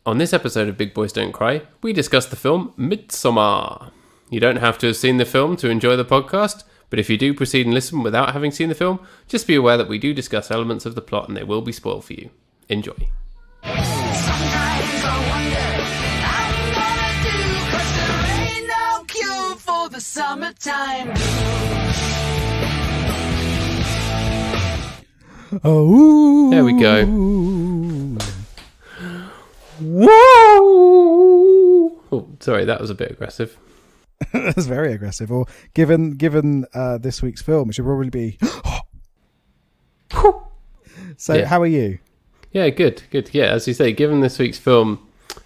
On this episode of Big Boys Don't Cry, we discuss the film Midsommar. You don't have to have seen the film to enjoy the podcast, but if you do proceed and listen without having seen the film, just be aware that we do discuss elements of the plot and they will be spoiled for you. Enjoy. Sometimes I wonder how I'm gonna do, 'cause there ain't no cure for the summertime blues. Oh, There we go. Whoa! Oh, sorry, that was a bit aggressive. That's very aggressive. Or given this week's film, it should probably be. So, Yeah. How are you? Yeah, good. Yeah, as you say, given this week's film,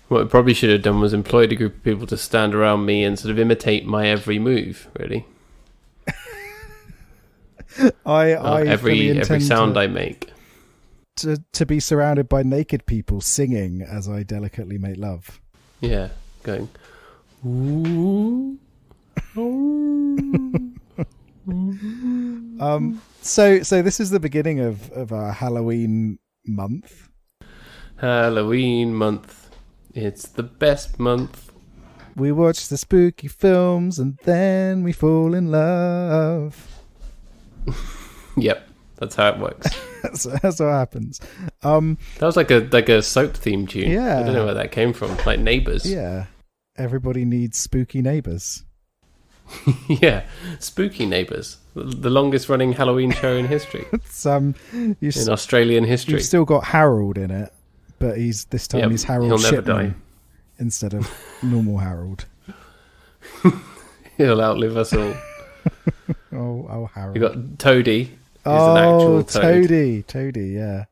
what I probably should have done was employed a group of people to stand around me and sort of imitate my every move, really. Every Every sound I make. to be surrounded by naked people singing as I delicately make love. Yeah, going. Ooh. So this is the beginning of our Halloween month. Halloween month. It's the best month. We watch the spooky films and then we fall in love. Yep, that's how it works. That's what happens. That was like a soap theme tune. Yeah. I don't know where that came from. Like Neighbours. Yeah. Everybody needs spooky neighbours. Yeah, Spooky Neighbours, the longest running Halloween show in history. It's in Australian history. You've still got Harold in it, but he's Harold he'll never Shipman die. instead of normal Harold. He'll outlive us all. Oh, Harold. You got Toady. Who's an actual toad. Toady, yeah.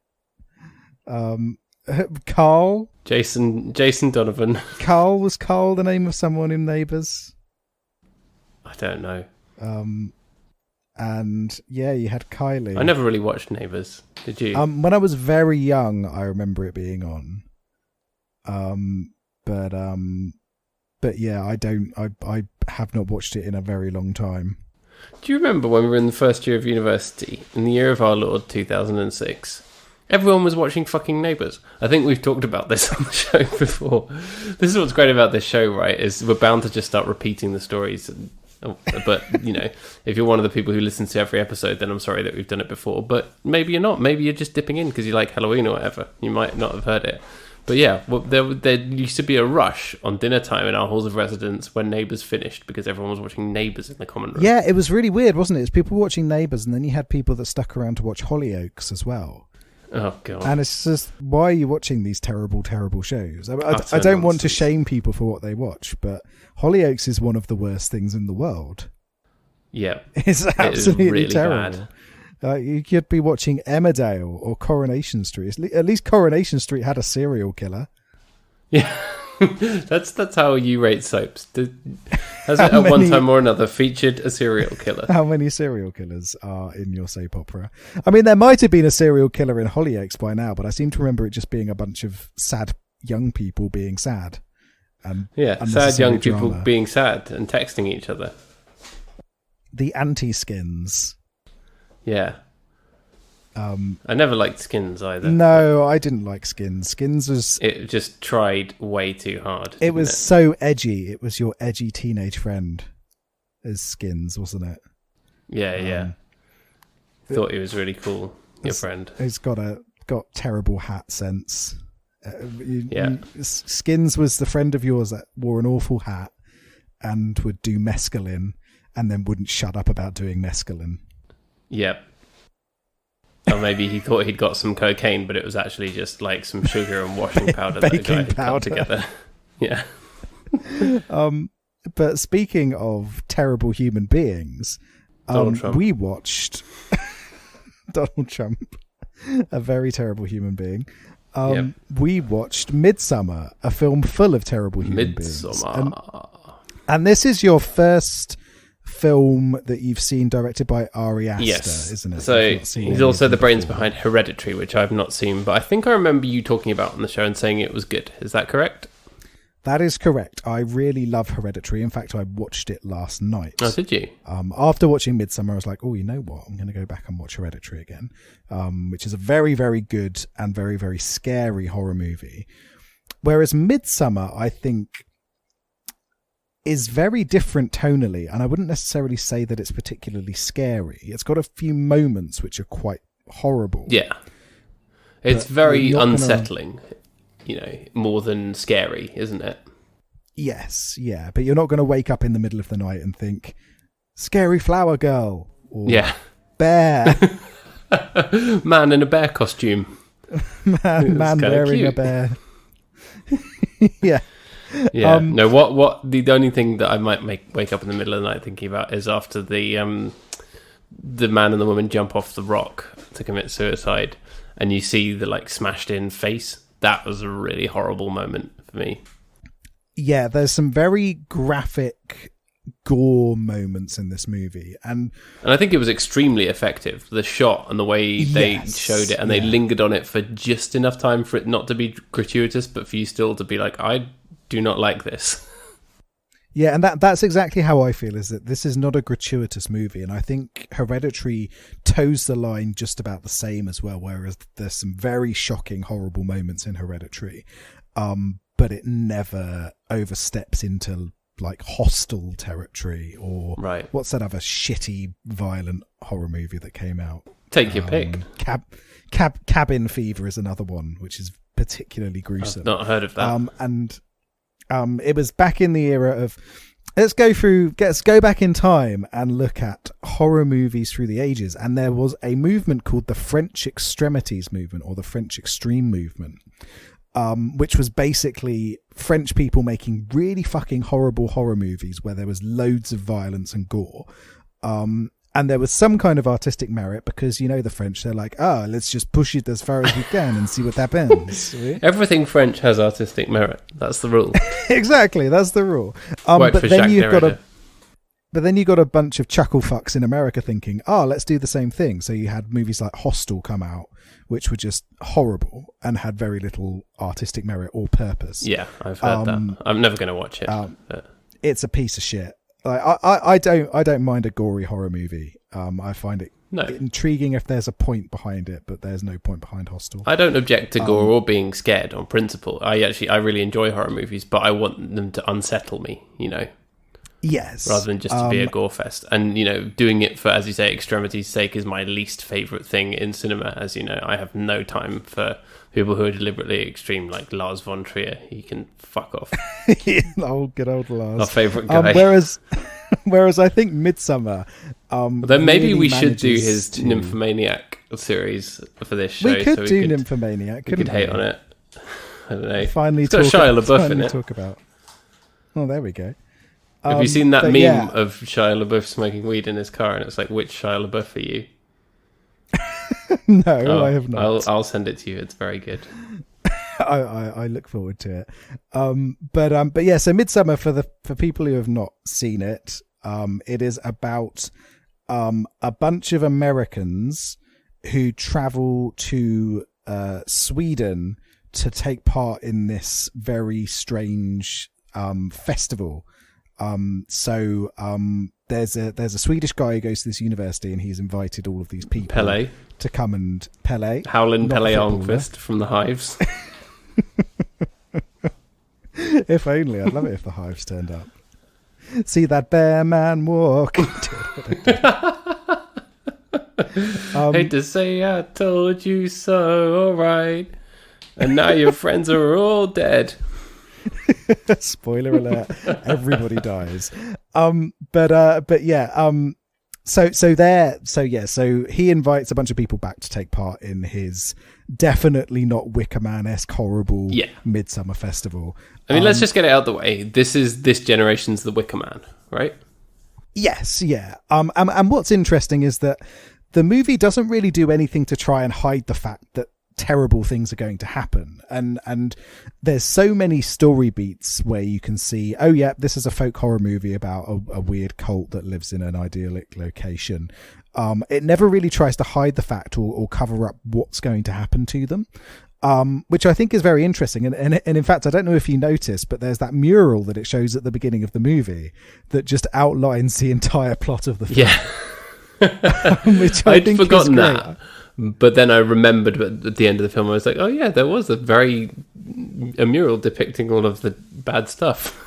Carl. Jason Donovan. Was Carl the name of someone in Neighbours? I don't know. And yeah, you had Kylie. I never really watched Neighbours. Did you? When I was very young, I remember it being on. But yeah, I have not watched it in a very long time. Do you remember when we were in the first year of university, in the year of our Lord 2006? Everyone was watching fucking Neighbours. I think we've talked about this on the show before. This is what's great about this show, right? Is we're bound to just start repeating the stories. But, you know, if you're one of the people who listens to every episode, then I'm sorry that we've done it before. But maybe you're not. Maybe you're just dipping in because you like Halloween or whatever. You might not have heard it. But yeah, well, there used to be a rush on dinner time in our halls of residence when Neighbours finished because everyone was watching Neighbours in the common room. Yeah, it was really weird, wasn't it? It was people watching Neighbours, and then you had people that stuck around to watch Hollyoaks as well. Oh, God. And it's just, why are you watching these terrible, terrible shows? I don't want to shame people for what they watch, but Hollyoaks is one of the worst things in the world. Yeah. It's absolutely really terrible. bad. You could be watching Emmerdale or Coronation Street. At least Coronation Street had a serial killer. Yeah. that's how you rate soaps. Has it at one time or another featured a serial killer? How many serial killers are in your soap opera? I mean, there might have been a serial killer in Hollyoaks by now, but I seem to remember it just being a bunch of sad young people being sad. And sad young people drama. being sad and texting each other. The anti-Skins. Yeah. I never liked Skins either. No, I didn't like Skins. Skins was... It just tried way too hard. It was so edgy. It was your edgy teenage friend as Skins, wasn't it? Yeah. Thought he was really cool, your friend. He's got terrible hat sense. Skins was the friend of yours that wore an awful hat and would do mescaline and then wouldn't shut up about doing mescaline. Yep. Or maybe he thought he'd got some cocaine, but it was actually just like some sugar and washing powder that a guy had got together. Yeah. But speaking of terrible human beings, we watched Donald Trump, a very terrible human being. We watched Midsommar, a film full of terrible human beings. And this is your first film that you've seen directed by Ari Aster, isn't it? So he's also the brains behind Hereditary, which I've not seen, but I think I remember you talking about on the show and saying it was good. Is that correct? That is correct. I really love Hereditary. In fact, I watched it last night. Oh, did you? After watching Midsommar, I was like, oh, you know what? I'm going to go back and watch Hereditary again, which is a very, very good and very, very scary horror movie. Whereas Midsommar, I think, is very different tonally, and I wouldn't necessarily say that it's particularly scary. It's got a few moments which are quite horrible. Yeah. It's very unsettling, more than scary, isn't it? Yes, yeah. But you're not going to wake up in the middle of the night and think, scary flower girl, or bear. Man in a bear costume. man wearing a bear. Yeah. Yeah. No, what the only thing that I might wake up in the middle of the night thinking about is after the man and the woman jump off the rock to commit suicide, and you see the smashed in face. That was a really horrible moment for me. Yeah, there's some very graphic gore moments in this movie, and I think it was extremely effective. The shot and the way they showed it, and they lingered on it for just enough time for it not to be gratuitous, but for you still to be like, I do not like this. Yeah, and that's exactly how I feel, is that this is not a gratuitous movie, and I think Hereditary toes the line just about the same as well, whereas there's some very shocking, horrible moments in Hereditary, but it never oversteps into Hostel territory, or what's that other shitty, violent horror movie that came out? Take your pick. Cabin Fever is another one, which is particularly gruesome. I've not heard of that. It was back in the era of let's go back in time and look at horror movies through the ages. And there was a movement called the French Extremities movement, or the French Extreme movement, which was basically French people making really fucking horrible horror movies where there was loads of violence and gore. And there was some kind of artistic merit, because, the French, they're like, let's just push it as far as we can and see what happens. Everything French has artistic merit. That's the rule. Exactly, that's the rule. But then you've got a bunch of chuckle fucks in America thinking, let's do the same thing. So you had movies like Hostel come out, which were just horrible and had very little artistic merit or purpose. Yeah, I've heard that. I'm never going to watch it. It's a piece of shit. I don't mind a gory horror movie. I find it intriguing if there's a point behind it, but there's no point behind Hostel. I don't object to gore or being scared on principle. I really enjoy horror movies, but I want them to unsettle me, Yes. Rather than just to be a gore fest. And, doing it for, as you say, extremity's sake is my least favourite thing in cinema. As you know, I have no time for people who are deliberately extreme, like Lars von Trier. He can fuck off. Good old Lars. Our favourite guy. Whereas I think Midsommar... then maybe we should do his Nymphomaniac series for this show. We could do Nymphomaniac. We could hate on it. I don't know. It's got Shia LaBeouf in it. Talk about. Oh, there we go. Have you seen that meme of Shia LaBeouf smoking weed in his car, and it's like, which Shia LaBeouf are you? No, I have not. I'll send it to you. It's very good. I look forward to it. But yeah, so Midsommar, for people who have not seen it, it is about a bunch of Americans who travel to Sweden to take part in this very strange festival. There's a Swedish guy who goes to this university, and he's invited all of these people Pele to come and Pele Almqvist from the Hives. If only. I'd love it if the Hives turned up. See that bear man walk. Hate to say I told you so, alright. And now your friends are all dead. Spoiler alert, everybody dies. But yeah, so he invites a bunch of people back to take part in his definitely not Wicker Man-esque horrible Midsummer festival. I mean, let's just get it out the way. This is this generation's The Wicker Man, right? Yes, yeah. And what's interesting is that the movie doesn't really do anything to try and hide the fact that terrible things are going to happen, and there's so many story beats where you can see, oh yeah, this is a folk horror movie about a weird cult that lives in an idyllic location. It never really tries to hide the fact or cover up what's going to happen to them, which I think is very interesting. And in fact, I don't know if you noticed, but there's that mural that it shows at the beginning of the movie that just outlines the entire plot of the film. Yeah. Which I'd forgotten that. But then I remembered at the end of the film, I was like, oh yeah, there was a mural depicting all of the bad stuff.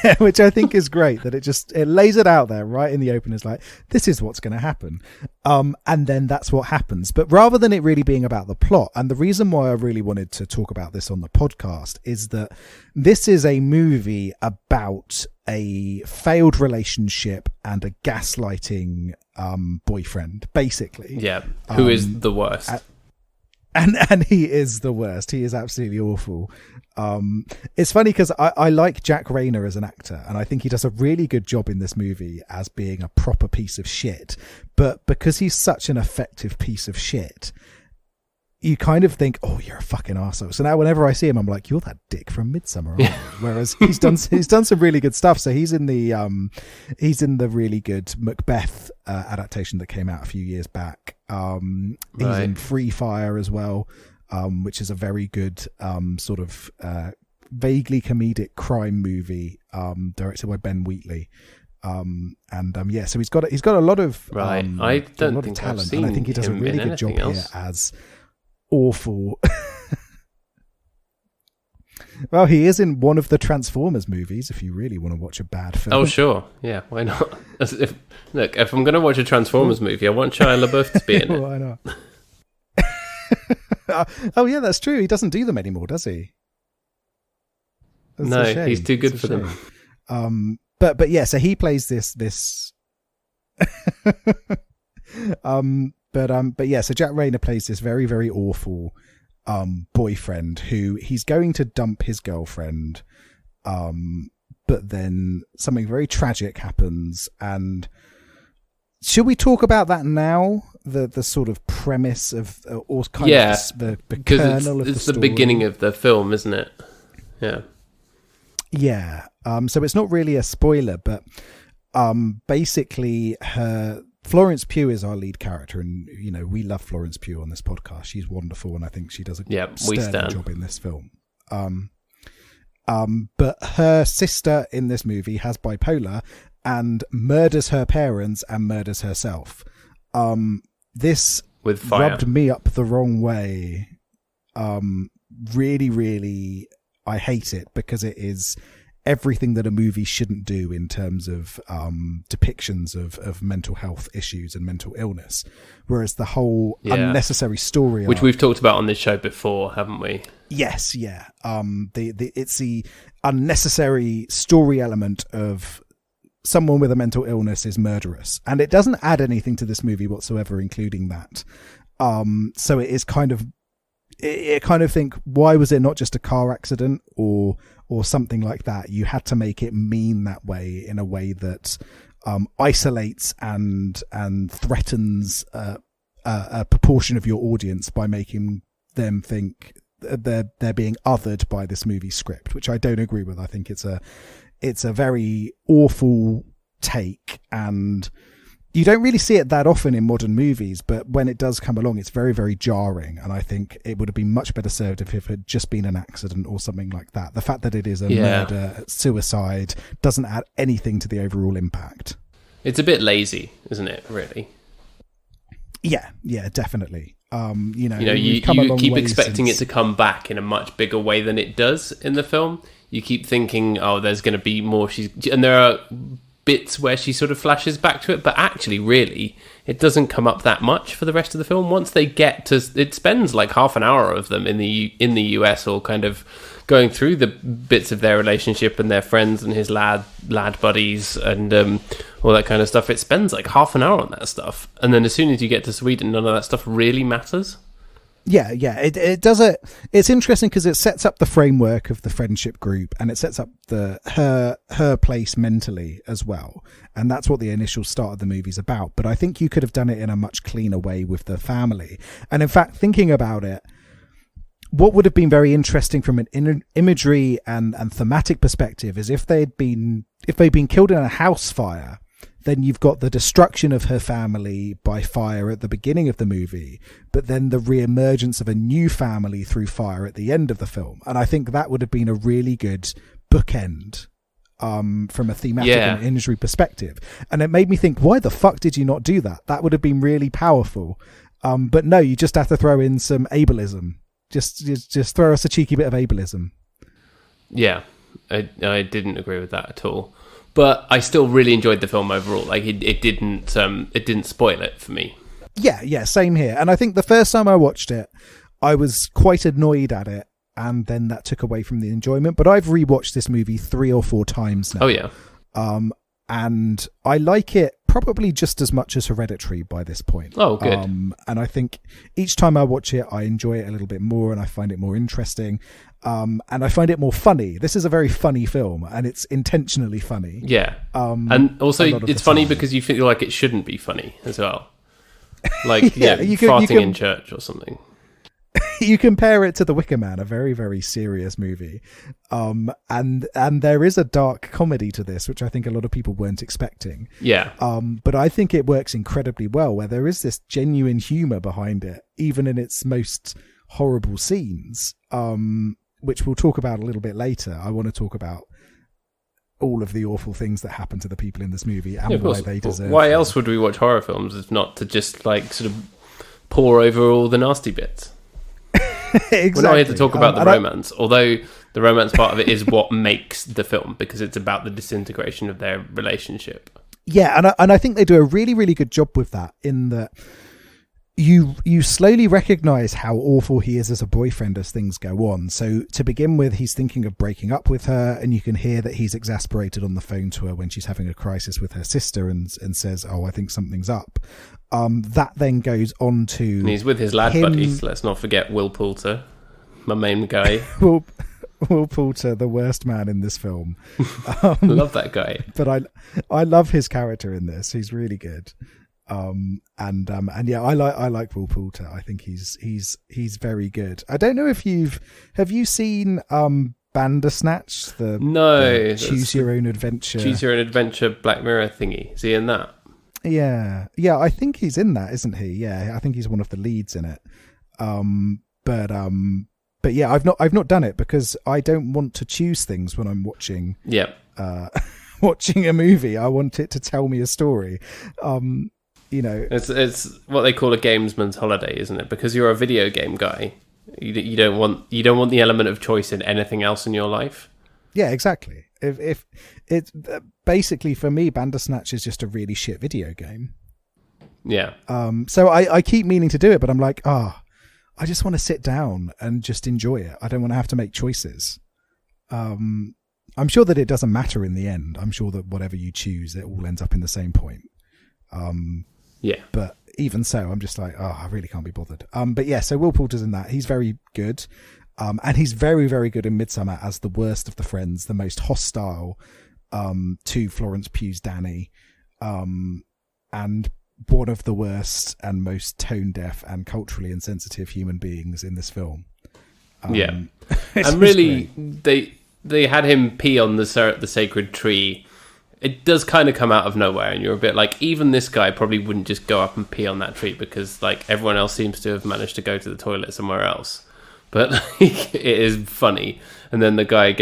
Yeah, which I think is great, that it lays it out there right in the open. It's like, this is what's going to happen. And then that's what happens. But rather than it really being about the plot, and the reason why I really wanted to talk about this on the podcast is that this is a movie about a failed relationship and a gaslighting boyfriend, basically. Yeah, who is the worst. And he is the worst. He is absolutely awful. It's funny because I like Jack Rayner as an actor, and I think he does a really good job in this movie as being a proper piece of shit. But because he's such an effective piece of shit, you kind of think, oh, you're a fucking arsehole. So now whenever I see him, I'm like, you're that dick from Midsommar, aren't you? Whereas he's done some really good stuff. So he's in the really good Macbeth adaptation that came out a few years back. He's in Free Fire as well, which is a very good sort of vaguely comedic crime movie directed by Ben Wheatley. So he's got a lot of I don't think talent, I've seen and I think he does a really good job here as awful. Well, he is in one of the Transformers movies, if you really want to watch a bad film. Oh, sure. Yeah, why not? If I'm going to watch a Transformers movie, I want Shia LaBeouf to be in it. Why not? Oh, yeah, that's true. He doesn't do them anymore, does he? That's no, he's too good for them. But yeah, so he plays this But yeah, so Jack Rayner plays this very, very awful boyfriend who he's going to dump his girlfriend, but then something very tragic happens. And should we talk about that now? The sort of premise of, or kind of the kernel of the story? It's the beginning of the film, isn't it? Yeah. Yeah. So it's not really a spoiler, but basically Florence Pugh is our lead character, and we love Florence Pugh on this podcast. She's wonderful, and I think she does a sterling job in this film. But her sister in this movie has bipolar and murders her parents and murders herself. This with fire rubbed me up the wrong way. Really, really, I hate it because it is everything that a movie shouldn't do in terms of depictions of mental health issues and mental illness, whereas the whole unnecessary story, which we've talked about on this show before, haven't we? Yes, yeah. It's the unnecessary story element of someone with a mental illness is murderous, and it doesn't add anything to this movie whatsoever, including that. So it is kind of think, why was it not just a car accident or something like that? You had to make it mean that way, in a way that isolates and threatens a proportion of your audience by making them think they're being othered by this movie script, which I don't agree with. I think it's a very awful take, and you don't really see it that often in modern movies, but when it does come along, it's very, very jarring. And I think it would have been much better served if it had just been an accident or something like that. The fact that it is a murder, suicide, doesn't add anything to the overall impact. It's a bit lazy, isn't it, really? Yeah, definitely. You keep expecting it to come back in a much bigger way than it does in the film. You keep thinking, oh, there's going to be more. And there are bits where she sort of flashes back to it, but actually, really, it doesn't come up that much for the rest of the film. Once they get to, it spends like half an hour of them in the US, all kind of going through the bits of their relationship and their friends and his lad buddies and all that kind of stuff. It spends like half an hour on that stuff, and then as soon as you get to Sweden, none of that stuff really matters. Yeah, it does it. It's interesting because it sets up the framework of the friendship group, and it sets up her place mentally as well, and that's what the initial start of the movie's about. But I think you could have done it in a much cleaner way with the family. And in fact, thinking about it, what would have been very interesting from an imagery and thematic perspective is if they'd been killed in a house fire. Then you've got the destruction of her family by fire at the beginning of the movie, but then the re-emergence of a new family through fire at the end of the film. And I think that would have been a really good bookend from a thematic and imagery perspective. And it made me think, why the fuck did you not do that? That would have been really powerful. But no, you just have to throw in some ableism. Just throw us a cheeky bit of ableism. Yeah, I didn't agree with that at all. But I still really enjoyed the film overall. Like it didn't spoil it for me. Yeah, same here. And I think the first time I watched it, I was quite annoyed at it, and then that took away from the enjoyment. But I've rewatched this movie 3 or 4 times now. Oh yeah. And I like it probably just as much as Hereditary by this point. Oh, good. And I think each time I watch it, I enjoy it a little bit more, and I find it more interesting. And I find it more funny. This is a very funny film, and it's intentionally funny. Yeah. And also, it's funny because you feel like it shouldn't be funny as well. Like, farting in church or something. You compare it to The Wicker Man, a very, very serious movie. And there is a dark comedy to this, which I think a lot of people weren't expecting. Yeah. But I think it works incredibly well, where there is this genuine humour behind it, even in its most horrible scenes, which we'll talk about a little bit later. I want to talk about all of the awful things that happen to the people in this movie and why they deserve Why them. else would we watch horror films if not to just like sort of pour over all the nasty bits? Exactly. We're not here to talk about the romance, although the romance part of it is what makes the film, because it's about the disintegration of their relationship. Yeah, and I think they do a really, really good job with that, in that you slowly recognise how awful he is as a boyfriend as things go on. So to begin with, he's thinking of breaking up with her, and you can hear that he's exasperated on the phone to her when she's having a crisis with her sister and says, "Oh, I think something's up." That then goes on to... And he's with his lad buddies. Let's not forget Will Poulter, my main guy. Will Poulter, the worst man in this film. Love that guy. But I love his character in this. He's really good. And yeah, I like Will Poulter. I think he's very good. I don't know if have you seen Bandersnatch? The Choose Your Own Adventure. Choose Your Own Adventure Black Mirror thingy. Is he in that? Yeah, I think he's in that, isn't he? Yeah, I think he's one of the leads in it. But yeah, I've not done it because I don't want to choose things when I'm watching. Yeah. Watching a movie, I want it to tell me a story. It's what they call a gamesman's holiday, isn't it? Because you're a video game guy, you don't want the element of choice in anything else in your life. Yeah, exactly. If it's basically, for me, Bandersnatch is just a really shit video game. Yeah. So I keep meaning to do it, but I'm like, I just want to sit down and just enjoy it. I don't want to have to make choices. I'm sure that it doesn't matter in the end. I'm sure that whatever you choose, it all ends up in the same point. Yeah. But even so, I'm just like, I really can't be bothered. But yeah, so Will Poulter's in that. He's very good. And he's very, very good in Midsommar as the worst of the friends, the most hostile to Florence Pugh's Danny, and one of the worst and most tone-deaf and culturally insensitive human beings in this film. Yeah. And really, they had him pee on the sacred tree. It does kind of come out of nowhere, and you're a bit like, even this guy probably wouldn't just go up and pee on that tree, because like everyone else seems to have managed to go to the toilet somewhere else. But like, it is funny. And then the guy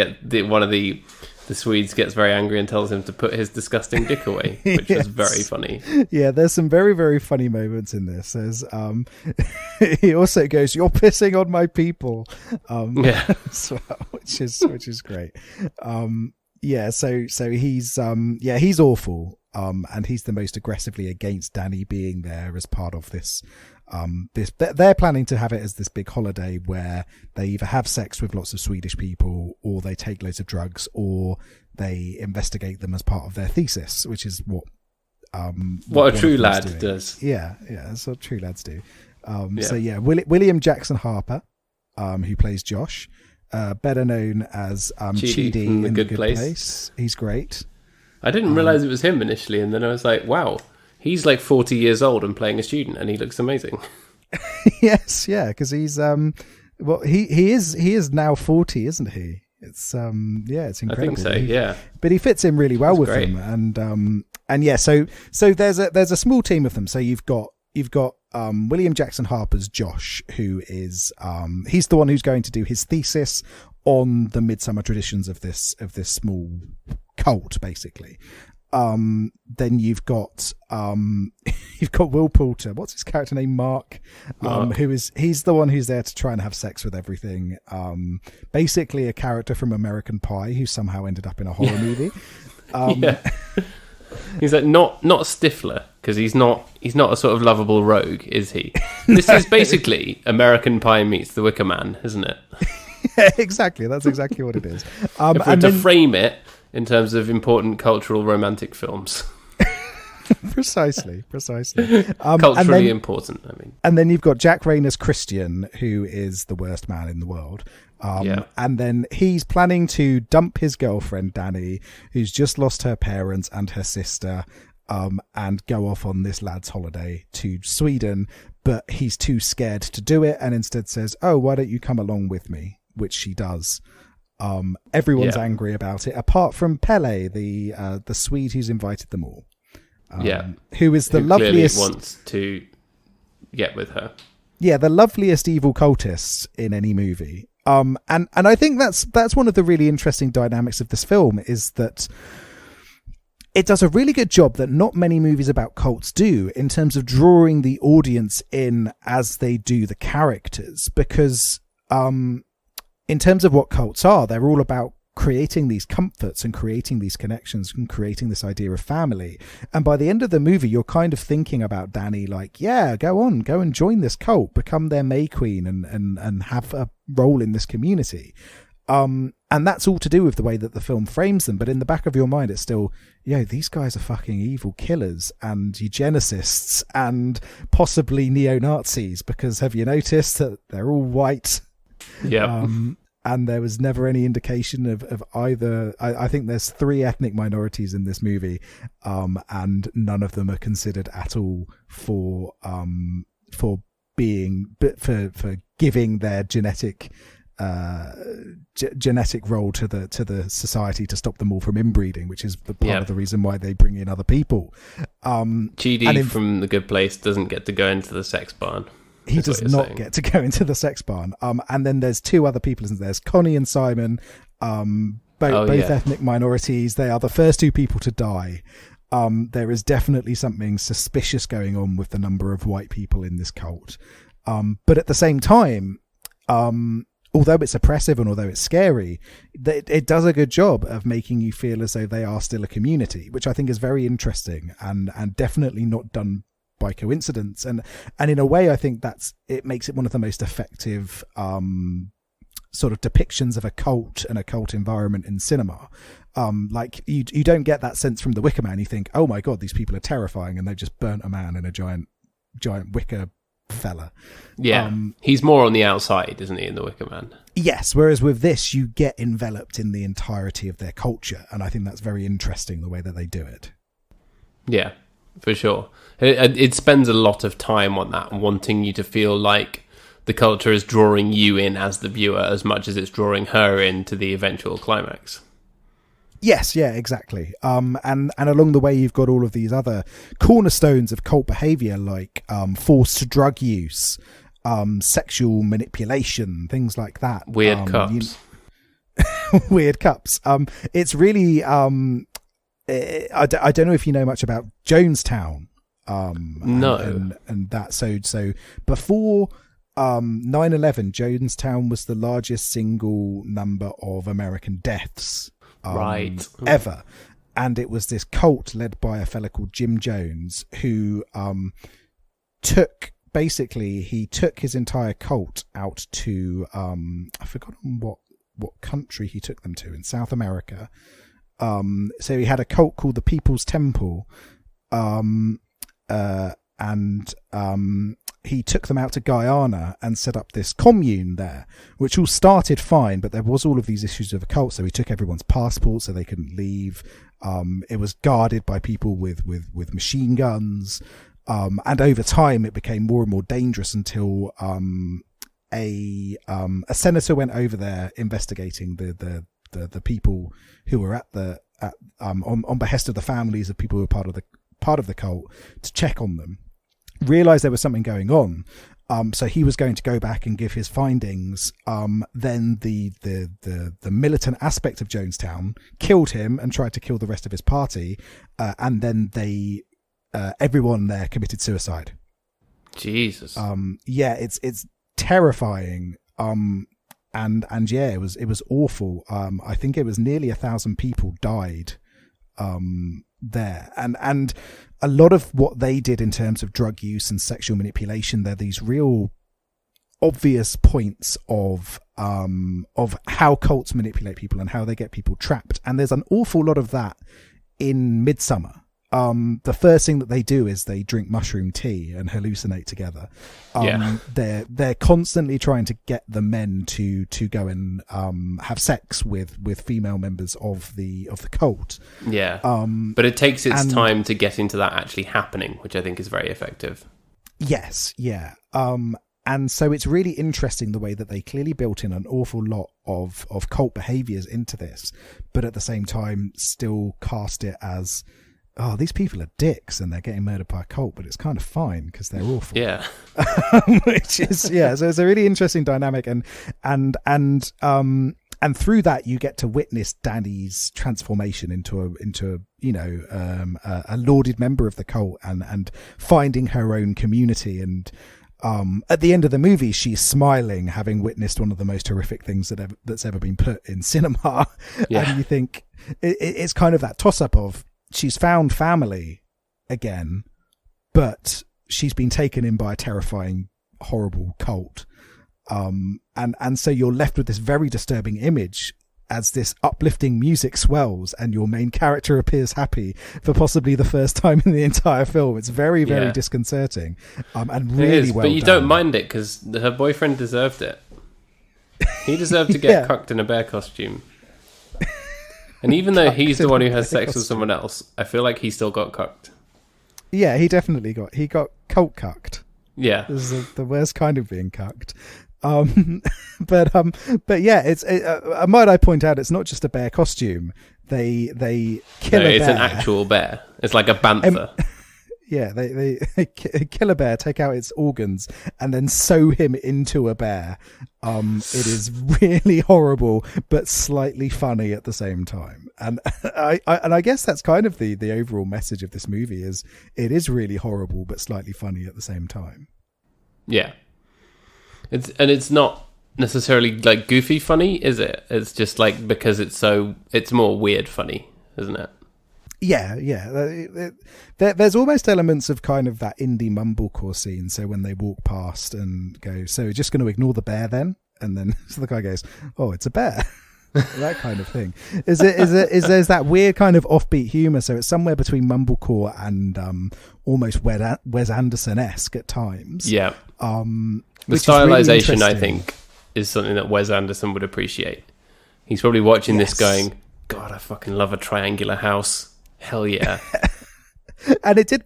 one of the Swedes gets very angry and tells him to put his disgusting dick away, which was very funny. Yeah, there's some very, very funny moments in this. There's he also goes, "You're pissing on my people," as well, which is great. So he's awful. And he's the most aggressively against Danny being there as part of this. They're planning to have it as this big holiday where they either have sex with lots of Swedish people, or they take loads of drugs, or they investigate them as part of their thesis, which is what a true lad does. Yeah, that's what true lads do. So yeah, William Jackson Harper, who plays Josh, better known as Chidi in The Good Place. He's great. I didn't realise it was him initially, and then I was like, wow, he's like 40 years old and playing a student, and he looks amazing. Yes, yeah, because he's he is now 40, isn't he? It's it's incredible. I think so, yeah. But he fits in really well with them, and yeah, so there's a small team of them. So you've got William Jackson Harper's Josh, who is he's the one who's going to do his thesis on the Midsommar traditions of this small cult, basically. Then you've got Will Poulter. What's his character name? Mark. He's the one who's there to try and have sex with everything. Basically a character from American Pie who somehow ended up in a horror movie. He's like not Stifler, because he's not a sort of lovable rogue, is he? This is basically American Pie meets The Wicker Man, isn't it? Yeah, exactly. That's exactly what it is. If we're to frame it in terms of important cultural romantic films. Precisely. Culturally important, I mean. And then you've got Jack Rayner's Christian, who is the worst man in the world. And then he's planning to dump his girlfriend, Danny, who's just lost her parents and her sister, and go off on this lad's holiday to Sweden. But he's too scared to do it and instead says, "Oh, why don't you come along with me?" Which she does. Everyone's angry about it, apart from Pele, the Swede who's invited them all. Who is the loveliest? Clearly wants to get with her. Yeah, the loveliest evil cultist in any movie. And I think that's one of the really interesting dynamics of this film, is that it does a really good job that not many movies about cults do in terms of drawing the audience in as they do the characters, because in terms of what cults are, they're all about creating these comforts and creating these connections and creating this idea of family. And by the end of the movie, you're kind of thinking about Danny like, yeah, go and join this cult, become their May Queen and have a role in this community. And that's all to do with the way that the film frames them. But in the back of your mind, it's still, these guys are fucking evil killers and eugenicists and possibly neo-Nazis, because have you noticed that they're all white? Yeah. And there was never any indication of either. I think there's 3 ethnic minorities in this movie, and none of them are considered at all for giving their genetic role to the society to stop them all from inbreeding, which is the part of the reason why they bring in other people. GD from The Good Place doesn't get to go into the sex barn. He does not get to go into the sex barn. And then there's 2 other people. There's Connie and Simon, both ethnic minorities. They are the first 2 people to die. There is definitely something suspicious going on with the number of white people in this cult. But at the same time, although it's oppressive and although it's scary, it does a good job of making you feel as though they are still a community, which I think is very interesting and definitely not done by coincidence. And in a way, I think it makes it one of the most effective sort of depictions of a cult and a cult environment in cinema. Like you don't get that sense from The Wicker Man. You think, oh my God, these people are terrifying and they've just burnt a man in a giant wicker fella. Yeah, he's more on the outside, isn't he, in The Wicker Man? Yes, whereas with this, you get enveloped in the entirety of their culture, and I think that's very interesting, the way that they do it. Yeah, for sure. It spends a lot of time on that, wanting you to feel like the culture is drawing you in as the viewer as much as it's drawing her into the eventual climax. Yes, yeah, exactly. And along the way, you've got all of these other cornerstones of cult behavior, like forced drug use, sexual manipulation, things like that. Weird cups. Weird cups. It's really... I don't know if you know much about Jonestown. No. And that. So before 9/11, Jonestown was the largest single number of American deaths. Right. Ever. And it was this cult led by a fella called Jim Jones, who took his entire cult out to I've forgotten what country he took them to, in South America. So he had a cult called the People's Temple, and he took them out to Guyana and set up this commune there, which all started fine, but there was all of these issues of a cult. So he took everyone's passports so they couldn't leave. It was guarded by people with machine guns. And over time, it became more and more dangerous until a senator went over there investigating the people who were on behest of the families of people who were part of the cult, to check on them. Realized there was something going on, So he was going to go back and give his findings. Then the militant aspect of Jonestown killed him and tried to kill the rest of his party. And then everyone there committed suicide. Jesus. Yeah, it's terrifying. And yeah, it was awful. I think it was nearly 1,000 people died there, and a lot of what they did in terms of drug use and sexual manipulation, they're these real obvious points of how cults manipulate people and how they get people trapped. And there's an awful lot of that in Midsommar. The first thing that they do is they drink mushroom tea and hallucinate together. They're constantly trying to get the men to go and have sex with female members of the cult. Yeah. But it takes its time to get into that actually happening, which I think is very effective. Yes, yeah. And so it's really interesting the way that they clearly built in an awful lot of cult behaviors into this, but at the same time still cast it as, oh, these people are dicks and they're getting murdered by a cult, but it's kind of fine because they're awful. Yeah. Which is, yeah, so it's a really interesting dynamic, and through that you get to witness Danny's transformation into a lauded member of the cult and finding her own community. And at the end of the movie, she's smiling, having witnessed one of the most horrific things that's ever been put in cinema. Yeah. And you think it's kind of that toss-up of, she's found family again, but she's been taken in by a terrifying, horrible cult. And so you're left with this very disturbing image as this uplifting music swells and your main character appears happy for possibly the first time in the entire film. It's very, very disconcerting. And really well done. But you don't mind it because her boyfriend deserved it. He deserved to get cucked in a bear costume. And even though he's the one who has sex with someone else, I feel like he still got cucked. Yeah, he definitely got cult cucked. Yeah. This is the worst kind of being cucked. But yeah, might I point out, it's not just a bear costume. They kill a bear. It's an actual bear. It's like a bantha. Yeah, they kill a bear, take out its organs, and then sew him into a bear. It is really horrible, but slightly funny at the same time. And I guess that's kind of the overall message of this movie is it is really horrible, but slightly funny at the same time. Yeah, it's not necessarily like goofy funny, is it? It's just like because it's more weird funny, isn't it? Yeah. There's almost elements of kind of that indie mumblecore scene. So when they walk past and go, so we're just going to ignore the bear then? And then so the guy goes, oh, it's a bear. That kind of thing. Is there's that weird kind of offbeat humour. So it's somewhere between mumblecore and almost Wes Anderson-esque at times. Yeah. The stylization, really, I think, is something that Wes Anderson would appreciate. He's probably watching this going, God, I fucking love a triangular house. Hell yeah. And it did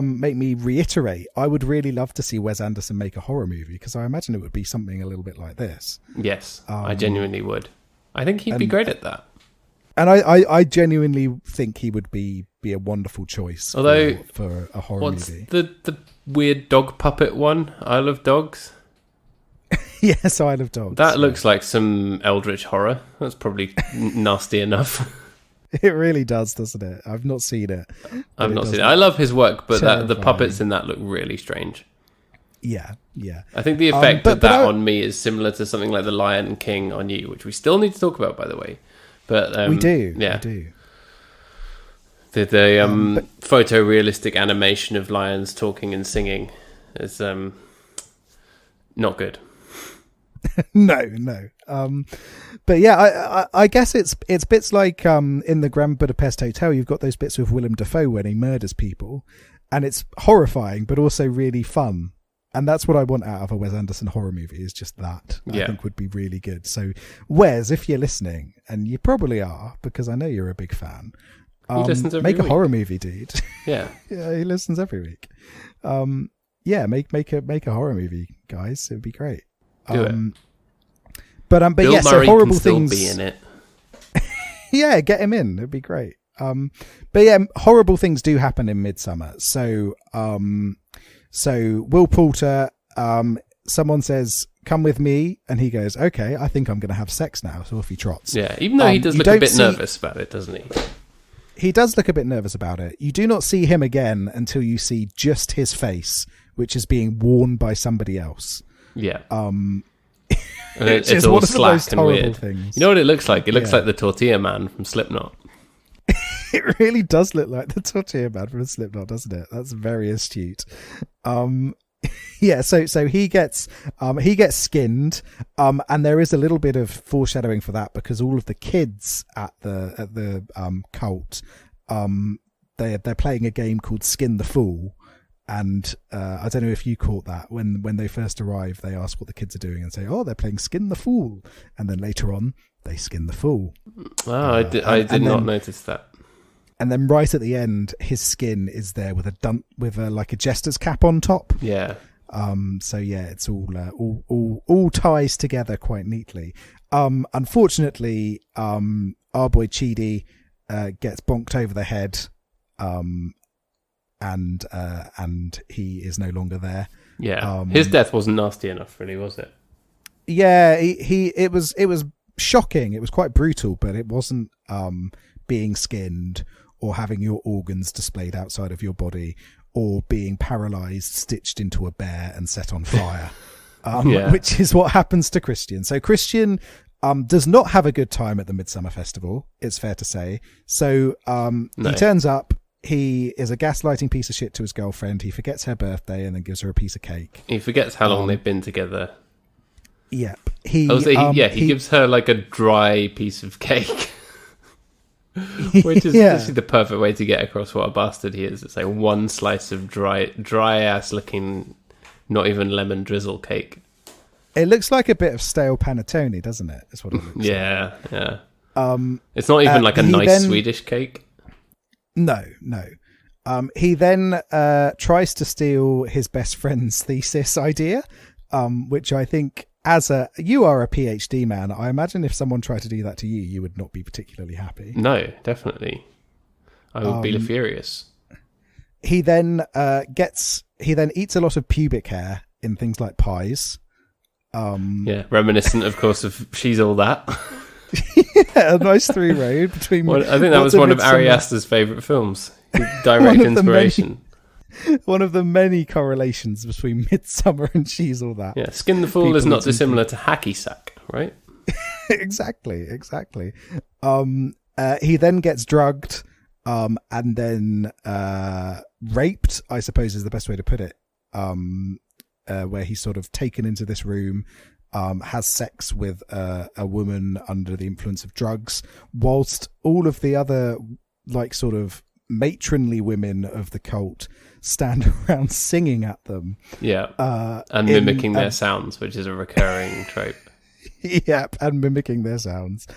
make me reiterate, I would really love to see Wes Anderson make a horror movie, because I imagine it would be something a little bit like this. Yes, I genuinely would. I think he'd be great at that. And I genuinely think he would be a wonderful choice for a horror movie. The weird dog puppet one, Isle of Dogs? Yes, Isle of Dogs. That looks like some eldritch horror. That's probably nasty enough. It really does, doesn't it? I've not seen it. I've not seen it. I love his work, but the puppets in that look really strange. Yeah. I think the effect of that on me is similar to something like The Lion King on you, which we still need to talk about, by the way. But we do. Yeah. We do. The photorealistic animation of lions talking and singing is not good. No. But yeah, I guess it's bits like in the Grand Budapest Hotel, you've got those bits with Willem Dafoe when he murders people, and it's horrifying but also really fun. And that's what I want out of a Wes Anderson horror movie, is just that. I think would be really good. So Wes, if you're listening, and you probably are, because I know you're a big fan, he listens every make week. A horror movie, dude. Yeah. Yeah, he listens every week. Make a horror movie, guys. It would be great. Do it. But Bill yeah, Murray so horrible can still things. be in it. Yeah, get him in. It'd be great. But yeah, horrible things do happen in Midsommar. So Will Poulter someone says, "Come with me," and he goes, "Okay, I think I'm going to have sex now." So off he trots. Yeah, even though he does look a bit nervous about it, doesn't he? He does look a bit nervous about it. You do not see him again until you see just his face, which is being worn by somebody else. Yeah. And it's all slack and weird. Things. You know what it looks like? It looks like the Tortilla Man from Slipknot. It really does look like the Tortilla Man from Slipknot, doesn't it? That's very astute. Yeah, so he gets skinned, and there is a little bit of foreshadowing for that because all of the kids at the cult, they're playing a game called Skin the Fool. And I don't know if you caught that when they first arrive, they ask what the kids are doing and say, "Oh, they're playing Skin the Fool," and then later on they skin the fool. Oh, I did not notice that. And then right at the end, his skin is there with like a jester's cap on top. Yeah. So yeah, it's all ties together quite neatly. Unfortunately, our boy Chidi gets bonked over the head. And he is no longer there. Yeah, his death wasn't nasty enough, really, was it? Yeah, it was shocking. It was quite brutal, but it wasn't being skinned or having your organs displayed outside of your body or being paralyzed, stitched into a bear and set on fire, which is what happens to Christian. So Christian does not have a good time at the Midsommar Festival, it's fair to say. So he turns up. He is a gaslighting piece of shit to his girlfriend. He forgets her birthday and then gives her a piece of cake. He forgets how long they've been together. Yep. He gives her like a dry piece of cake. Which is actually the perfect way to get across what a bastard he is. It's like one slice of dry ass looking, not even lemon drizzle cake. It looks like a bit of stale panettone, doesn't it? That's what it looks like. Yeah. It's not even like a nice Swedish cake. No. He then tries to steal his best friend's thesis idea, which I think, you are a PhD man, I imagine if someone tried to do that to you, you would not be particularly happy. No, definitely. I would be furious. He then eats a lot of pubic hair in things like pies. Reminiscent, of course, of She's All That. Yeah, a nice three road between. Well, I think that was one of Ari Aster's favourite films. Direct inspiration. One of the many correlations between Midsommar and She's All That. Yeah, Skin the Fool is not dissimilar to Hacky Sack, right? Exactly. He then gets drugged, and then raped, I suppose is the best way to put it. Where he's sort of taken into this room. Has sex with a woman under the influence of drugs, whilst all of the other, like, sort of matronly women of the cult stand around singing at them. Yeah, and mimicking their sounds, which is a recurring trope. Yep, and mimicking their sounds.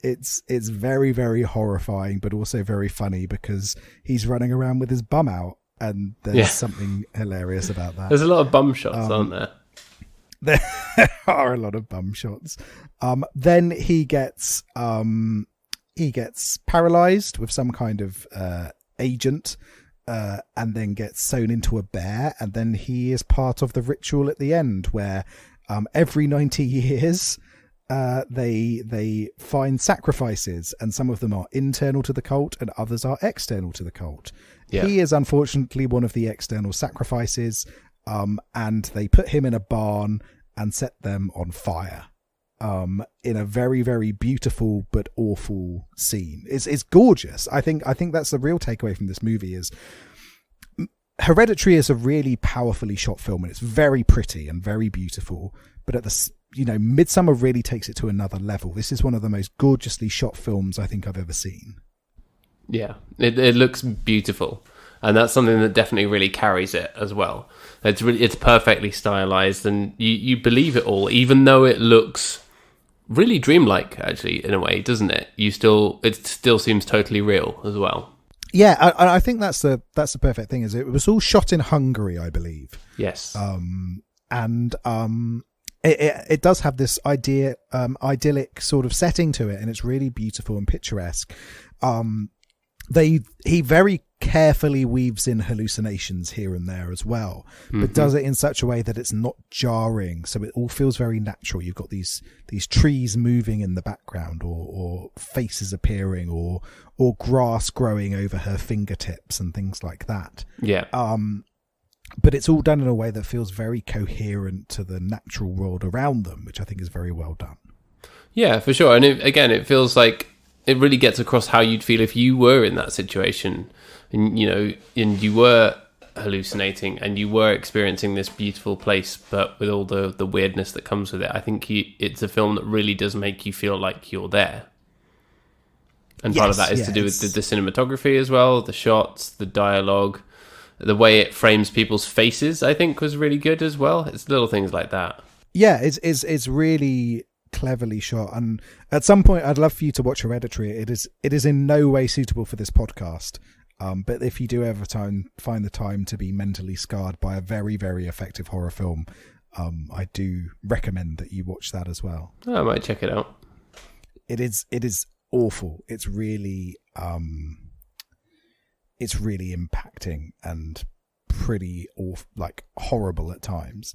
It's very, very horrifying, but also very funny because he's running around with his bum out, and there's something hilarious about that. There's a lot of bum shots, aren't there? There are a lot of bum shots. Then he gets paralyzed with some kind of agent, and then gets sewn into a bear, and then he is part of the ritual at the end where every 90 years they find sacrifices, and some of them are internal to the cult and others are external to the cult. He is unfortunately one of the external sacrifices. And they put him in a barn and set them on fire in a very, very beautiful but awful scene. It's gorgeous. I think that's the real takeaway from this movie is Hereditary is a really powerfully shot film, and it's very pretty and very beautiful. But at Midsommar really takes it to another level. This is one of the most gorgeously shot films I think I've ever seen. Yeah, it looks beautiful. And that's something that definitely really carries it as well. It's perfectly stylized, and you believe it all, even though it looks really dreamlike, actually, in a way, doesn't it? It still seems totally real as well. Yeah, I think that's the perfect thing. Is it was all shot in Hungary, I believe. Yes. It does have this idyllic sort of setting to it, and it's really beautiful and picturesque. he very carefully weaves in hallucinations here and there as well, but does it in such a way that it's not jarring, so it all feels very natural. You've got these trees moving in the background, or faces appearing, or grass growing over her fingertips and things like that. But it's all done in a way that feels very coherent to the natural world around them, which I think is very well done. Yeah, for sure. And it feels like it really gets across how you'd feel if you were in that situation, and you were hallucinating and you were experiencing this beautiful place, but with all the weirdness that comes with it. I think it's a film that really does make you feel like you're there. And part of that is to do with the cinematography as well, the shots, the dialogue, the way it frames people's faces, I think was really good as well. It's little things like that. Yeah, it's really cleverly shot, and at some point I'd love for you to watch Hereditary. It is in no way suitable for this podcast, but if you do ever find the time to be mentally scarred by a very, very effective horror film, I do recommend that you watch that as well. I might check it out. It is awful. It's really impacting and pretty awful, like horrible at times.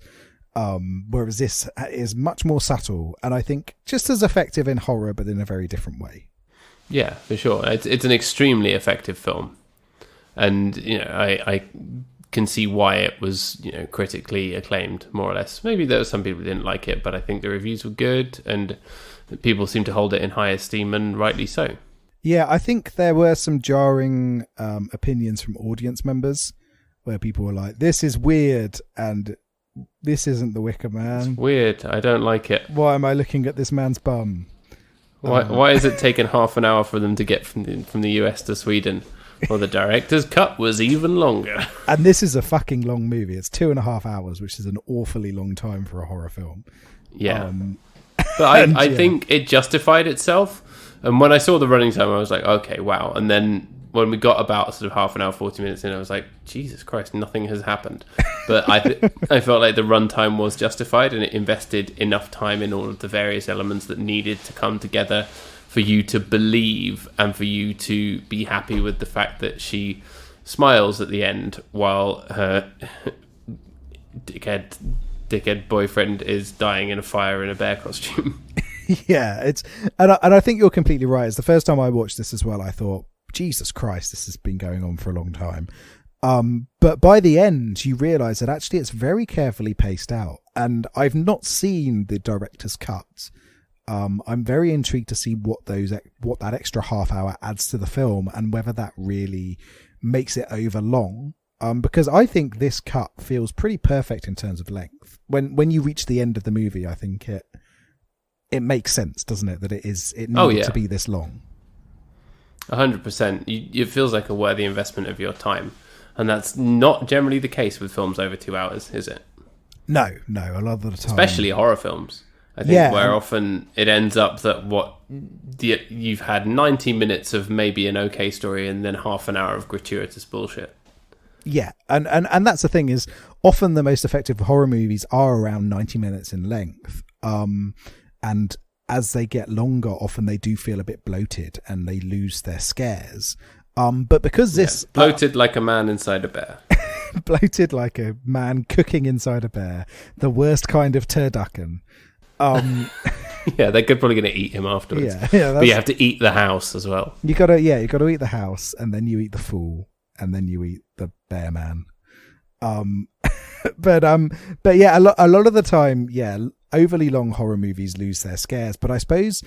Whereas this is much more subtle, and I think just as effective in horror, but in a very different way. Yeah, for sure. It's an extremely effective film, and I can see why it was critically acclaimed, more or less. Maybe there were some people who didn't like it, but I think the reviews were good, and people seem to hold it in high esteem, and rightly so. Yeah, I think there were some jarring opinions from audience members, where people were like, "This is weird," and "This isn't the Wicker Man. It's weird. I don't like it. Why am I looking at this man's bum? Why is it taking half an hour for them to get from the US to Sweden? Well, the director's cut was even longer." And this is a fucking long movie. It's 2.5 hours, which is an awfully long time for a horror film. Yeah. But I think it justified itself. And when I saw the running time, I was like, okay, wow. And then when we got about sort of half an hour, 40 minutes in, I was like, Jesus Christ, nothing has happened. But I felt like the runtime was justified, and it invested enough time in all of the various elements that needed to come together for you to believe and for you to be happy with the fact that she smiles at the end while her dickhead boyfriend is dying in a fire in a bear costume. Yeah, and I think you're completely right. It's the first time I watched this as well, I thought, Jesus Christ, this has been going on for a long time. But by the end, you realise that actually it's very carefully paced out. And I've not seen the director's cut. I'm very intrigued to see what that extra half hour adds to the film, and whether that really makes it over long. Because I think this cut feels pretty perfect in terms of length. When you reach the end of the movie, I think it makes sense, doesn't it? That it needed to be this long. 100%. It feels like a worthy investment of your time, and that's not generally the case with films over 2 hours, is it? No, a lot of the time, especially horror films. I think where often it ends up that you've had 90 minutes of maybe an okay story, and then half an hour of gratuitous bullshit. Yeah, and that's the thing, is often the most effective horror movies are around 90 minutes in length. And as they get longer, often they do feel a bit bloated and they lose their scares. But because this... bloated like a man inside a bear. Bloated like a man cooking inside a bear. The worst kind of turducken. Yeah, they're probably going to eat him afterwards. Yeah, but you have to eat the house as well. You got to eat the house, and then you eat the fool, and then you eat the bear man. But yeah, a lot of the time, overly long horror movies lose their scares. But I suppose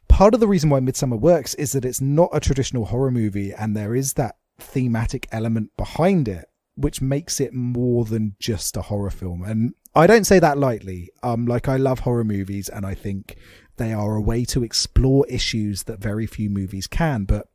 part of the reason why Midsommar works is that it's not a traditional horror movie, and there is that thematic element behind it, which makes it more than just a horror film. And I don't say that lightly. I love horror movies, and I think they are a way to explore issues that very few movies can. But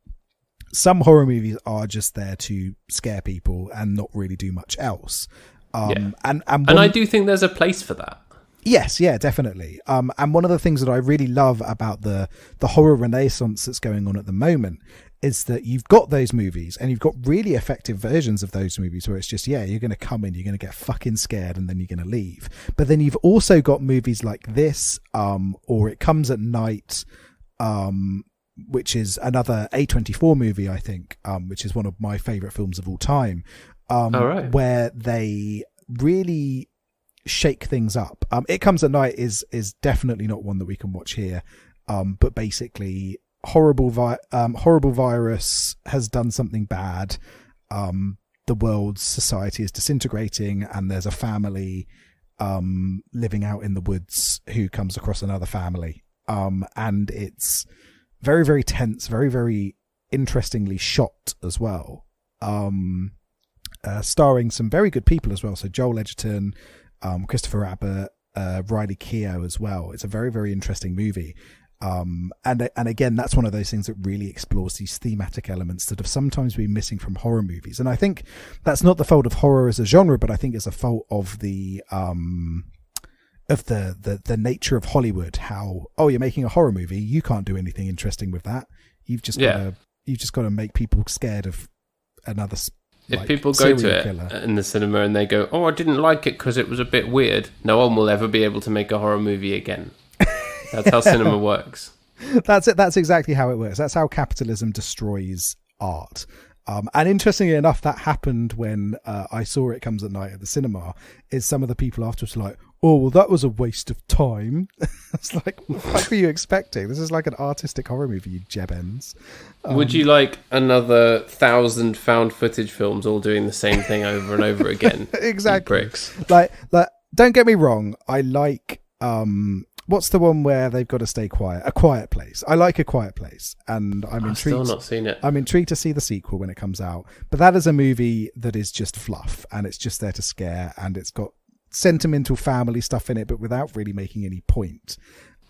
some horror movies are just there to scare people and not really do much else. And I do think there's a place for that. Yes, yeah, definitely. And one of the things that I really love about the horror renaissance that's going on at the moment is that you've got those movies, and you've got really effective versions of those movies where it's just, you're going to come in, you're going to get fucking scared, and then you're going to leave. But then you've also got movies like this, or It Comes at Night, which is another A24 movie, I think, which is one of my favourite films of all time, where they really shake things up. It Comes at Night is definitely not one that we can watch here, but basically horrible virus has done something bad. The world's society is disintegrating, and there's a family living out in the woods who comes across another family, and it's very, very tense, very, very interestingly shot as well, starring some very good people as well. So Joel Edgerton, Christopher Abbott, Riley Keough as well. It's a very, very interesting movie. And again, that's one of those things that really explores these thematic elements that have sometimes been missing from horror movies. And I think that's not the fault of horror as a genre, but I think it's a fault of the nature of Hollywood. How, you're making a horror movie, you can't do anything interesting with that. You've just got to make people scared of another. If people go to it in the cinema and they go, I didn't like it because it was a bit weird, no one will ever be able to make a horror movie again. That's how cinema works. That's it. That's exactly how it works. That's how capitalism destroys art. And interestingly enough, that happened when I saw It Comes at Night at the cinema. Is some of the people afterwards were like, that was a waste of time. It's like, what were you expecting? This is like an artistic horror movie, you jebens. Would you like another 1,000 found footage films all doing the same thing over and over again? Exactly. Bricks. Like, don't get me wrong. I like. What's the one where they've got to stay quiet? A Quiet Place. I like A Quiet Place, and I'm intrigued. I've still not seen it. I'm intrigued to see the sequel when it comes out. But that is a movie that is just fluff, and it's just there to scare, and it's got sentimental family stuff in it, but without really making any point.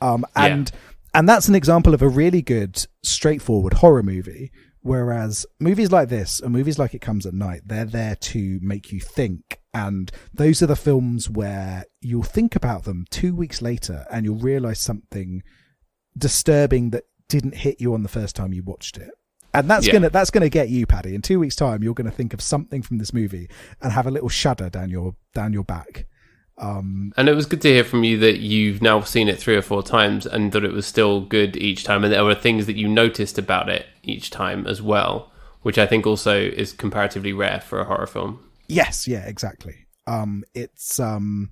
And that's an example of a really good, straightforward horror movie. Whereas movies like this and movies like It Comes at Night, they're there to make you think. And those are the films where you'll think about them 2 weeks later and you'll realise something disturbing that didn't hit you on the first time you watched it. And that's gonna get you, Paddy. In 2 weeks' time, you're gonna think of something from this movie and have a little shudder down your back. And it was good to hear from you that you've now seen it 3 or 4 times and that it was still good each time, and there were things that you noticed about it each time as well, which I think also is comparatively rare for a horror film. Yes, yeah, exactly. It's one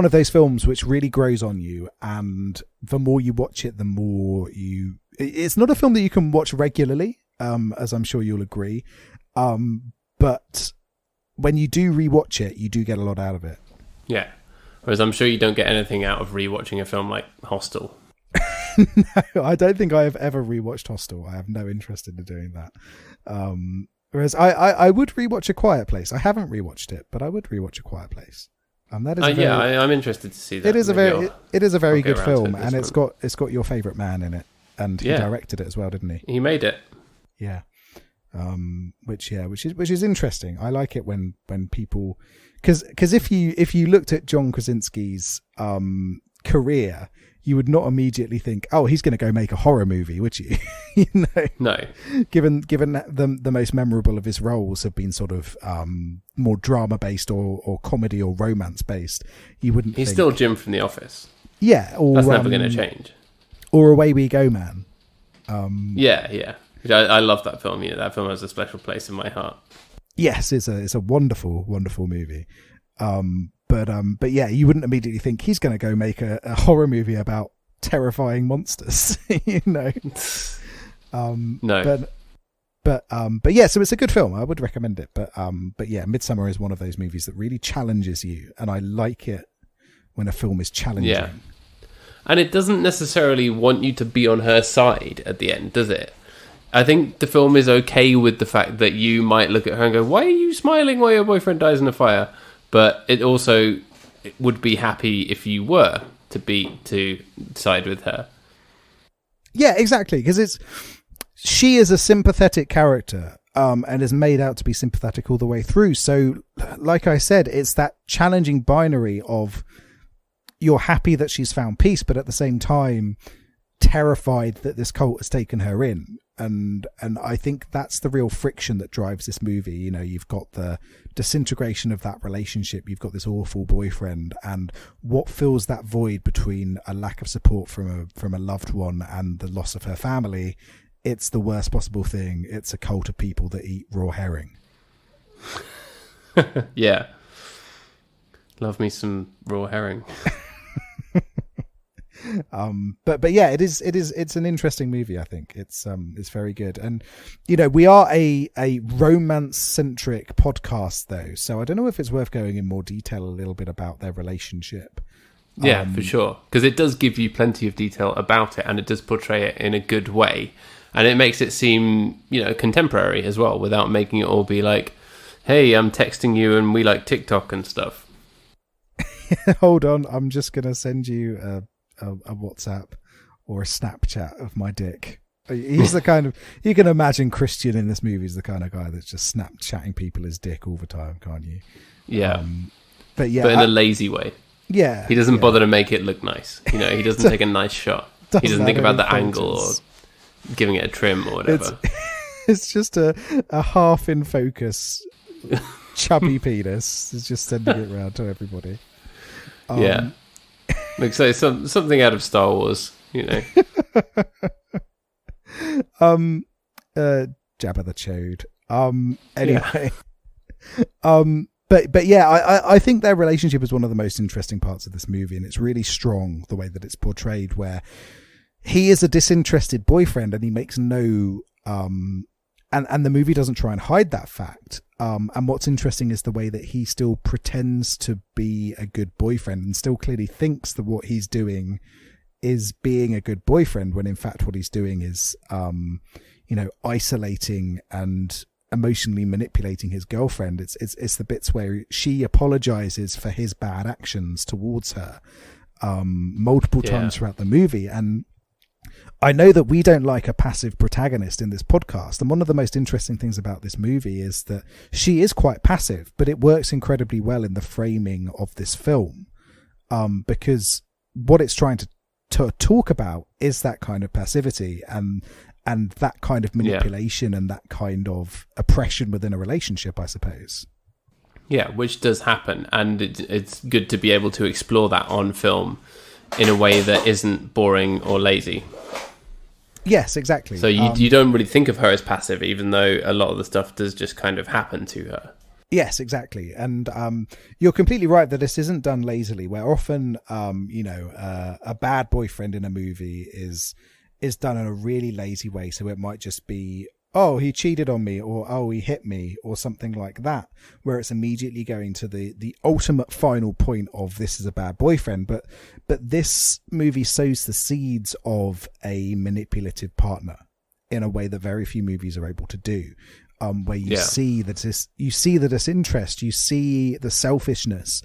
of those films which really grows on you, and the more you watch it, the more you. It's not a film that you can watch regularly, as I'm sure you'll agree, but when you do rewatch it, you do get a lot out of it. Yeah. Whereas I'm sure you don't get anything out of rewatching a film like Hostel. No, I don't think I have ever rewatched Hostel. I have no interest in doing that. Whereas I would rewatch A Quiet Place. I haven't rewatched it, but I would rewatch A Quiet Place. That is I'm interested to see that. It is a very good film, and it's got your favourite man in it, and he directed it as well, didn't he? He made it. Yeah. Which is interesting. I like it when people, because if you looked at John Krasinski's career, you would not immediately think, he's going to go make a horror movie, would you? No. Given the most memorable of his roles have been sort of more drama based or comedy or romance based, you wouldn't. He's still Jim from The Office. Yeah, or that's never going to change. Or Away We Go, Man. Yeah. I love that film. That film has a special place in my heart. Yes, it's a wonderful, wonderful movie. But yeah, you wouldn't immediately think he's going to go make a horror movie about terrifying monsters, No. But yeah, so it's a good film. I would recommend it. But yeah, Midsommar is one of those movies that really challenges you, and I like it when a film is challenging. Yeah. And it doesn't necessarily want you to be on her side at the end, does it? I think the film is okay with the fact that you might look at her and go, why are you smiling while your boyfriend dies in a fire? But it would be happy if you were to side with her. Yeah, exactly. Because she is a sympathetic character, and is made out to be sympathetic all the way through. So, like I said, it's that challenging binary of you're happy that she's found peace, but at the same time terrified that this cult has taken her in. and I think that's the real friction that drives this movie. You know, you've got the disintegration of that relationship, you've got this awful boyfriend, and what fills that void between a lack of support from a loved one and the loss of her family. It's the worst possible thing. It's a cult of people that eat raw herring. Yeah, love me some raw herring. But yeah, it's an interesting movie. I think it's very good. And you know, we are a romance centric podcast though, so I don't know if it's worth going in more detail a little bit about their relationship. Yeah, for sure, because it does give you plenty of detail about it, and it does portray it in a good way, and it makes it seem, you know, contemporary as well, without making it all be like, hey, I'm texting you and we like TikTok and stuff. Hold on, I'm just gonna send you a WhatsApp or a Snapchat of my dick. He's the kind of, you can imagine Christian in this movie is the kind of guy that's just Snapchatting people his dick all the time, can't you? Yeah. But in a lazy way. Yeah. He doesn't bother to make it look nice. You know, he doesn't take a nice shot. He doesn't think about the angle or giving it a trim or whatever. It's just a half in focus chubby penis. It's just sending it around to everybody. Yeah. Looks like something out of Star Wars, you know. Jabba the Chode. Anyway. Yeah. But yeah, I think their relationship is one of the most interesting parts of this movie, and it's really strong the way that it's portrayed, where he is a disinterested boyfriend and he makes no and the movie doesn't try and hide that fact. And what's interesting is the way that he still pretends to be a good boyfriend and still clearly thinks that what he's doing is being a good boyfriend, when in fact what he's doing is, you know, isolating and emotionally manipulating his girlfriend. It's the bits where she apologizes for his bad actions towards her multiple times throughout the movie. And I know that we don't like a passive protagonist in this podcast, and one of the most interesting things about this movie is that she is quite passive, but it works incredibly well in the framing of this film, because what it's trying to talk about is that kind of passivity and that kind of manipulation and that kind of oppression within a relationship, I suppose. Yeah, which does happen, and it's good to be able to explore that on film in a way that isn't boring or lazy. Yes, exactly. So you don't really think of her as passive, even though a lot of the stuff does just kind of happen to her. Yes, exactly. And you're completely right that this isn't done lazily, where often, you know, a bad boyfriend in a movie is done in a really lazy way. So it might just be, oh, he cheated on me, or oh, he hit me, or something like that, where it's immediately going to the ultimate final point of this is a bad boyfriend. But this movie sows the seeds of a manipulative partner in a way that very few movies are able to do, where you see the disinterest, you see the selfishness,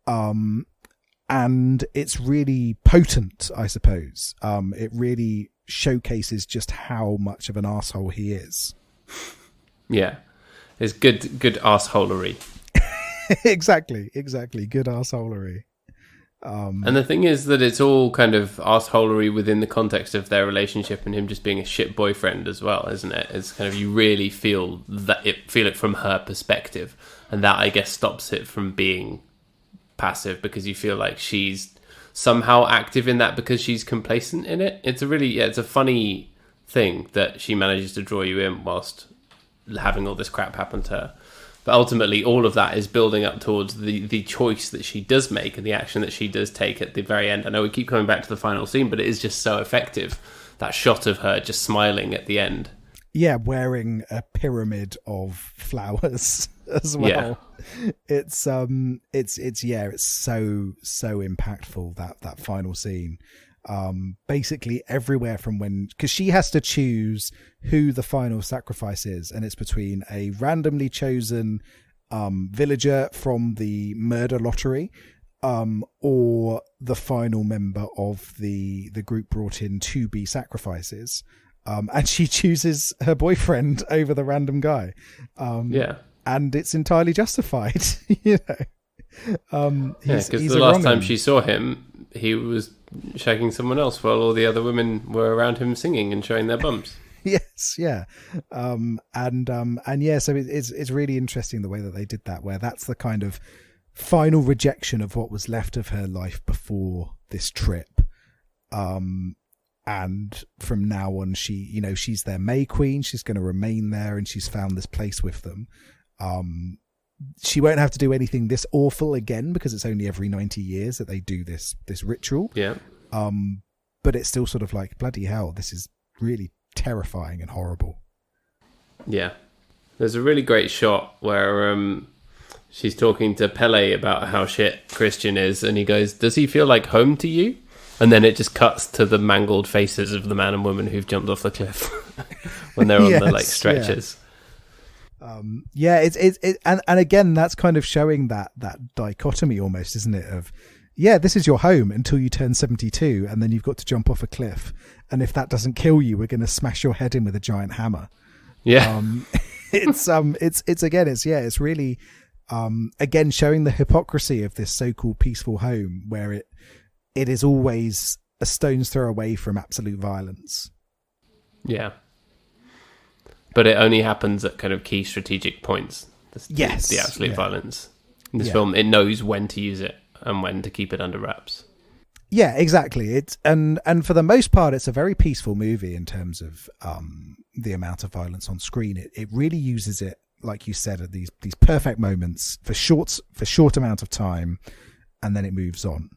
and it's really potent, I suppose. It really showcases just how much of an arsehole he is. Yeah. It's good arseholery. Exactly. Good arseholery. And the thing is that it's all kind of arseholery within the context of their relationship and him just being a shit boyfriend as well, isn't it? It's kind of, you really feel it from her perspective, and that, I guess, stops it from being passive, because you feel like she's somehow active in that because she's complacent in it. It's a funny thing that she manages to draw you in whilst having all this crap happen to her. But ultimately, all of that is building up towards the choice that she does make and the action that she does take at the very end. I know we keep coming back to the final scene, but it is just so effective. That shot of her just smiling at the end. Yeah, wearing a pyramid of flowers as well. Yeah. It's so impactful, that final scene. Basically everywhere from because she has to choose who the final sacrifice is, and it's between a randomly chosen villager from the murder lottery, or the final member of the group brought in to be sacrifices. And she chooses her boyfriend over the random guy. And it's entirely justified, you know. Because the last time she saw him, he was shagging someone else while all the other women were around him singing and showing their bums. Yes, Yes, yeah, and yeah, so it's really interesting the way that they did that, where that's the kind of final rejection of what was left of her life before this trip. And from now on, she's their May Queen. She's going to remain there, and she's found this place with them. She won't have to do anything this awful again, because it's only every 90 years that they do this ritual. Yeah. But it's still sort of like, bloody hell, this is really terrifying and horrible. Yeah. There's a really great shot where she's talking to Pele about how shit Christian is, and he goes, "Does he feel like home to you?" And then it just cuts to the mangled faces of the man and woman who've jumped off the cliff when they're on the stretchers. Yeah. And again, that's kind of showing that dichotomy almost, isn't it? Of, yeah, this is your home until you turn 72, and then you've got to jump off a cliff. And if that doesn't kill you, we're going to smash your head in with a giant hammer. Yeah. It's really, again, showing the hypocrisy of this so-called peaceful home, where it is always a stone's throw away from absolute violence. Yeah. But it only happens at kind of key strategic points. The absolute violence. In this film, it knows when to use it and when to keep it under wraps. Yeah, exactly. It's and for the most part, it's a very peaceful movie in terms of the amount of violence on screen. It really uses it, like you said, at these perfect moments for short amount of time, and then it moves on.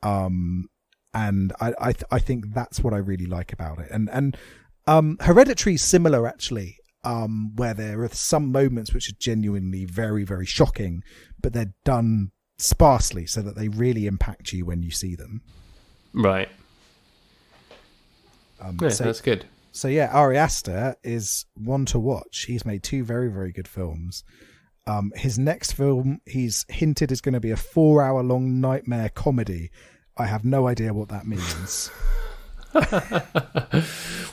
And I think that's what I really like about it. And Hereditary is similar, actually, where there are some moments which are genuinely very, very shocking, but they're done sparsely so that they really impact you when you see them. Right. That's good. So yeah, Ari Aster is one to watch. He's made 2 very, very good films. His next film, he's hinted, is going to be a 4-hour-long nightmare comedy. I have no idea what that means.